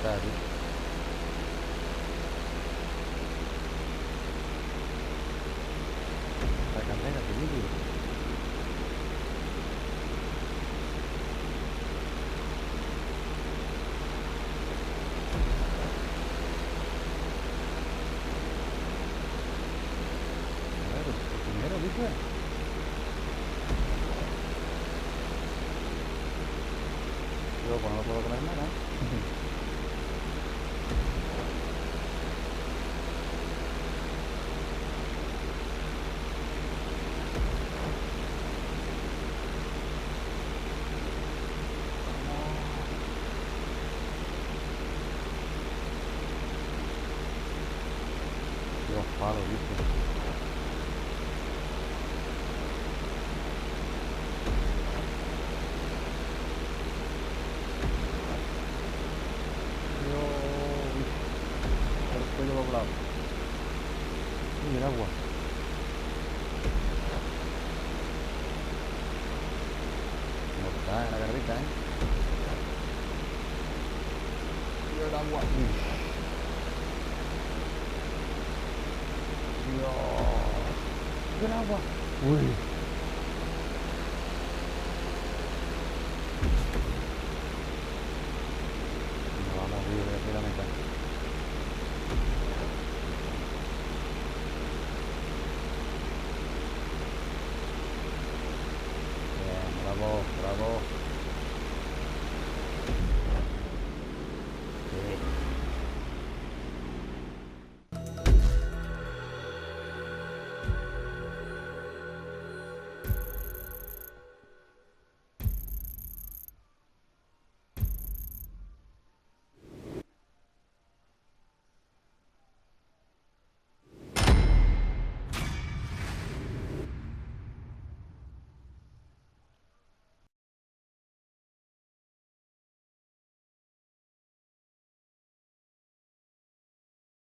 está, tío. La carrera, tío. Claro, primero, dice. Yo, pues no puedo comer nada. Dios, palo, dice. Dios, el cuello doblado. Uy, el agua. No está en la carrita, ¿eh? Tío, el agua. Uy, Dios. El agua. Uy. Nos vamos a morir de aquí a la mitad. Bien, bravo, bravo.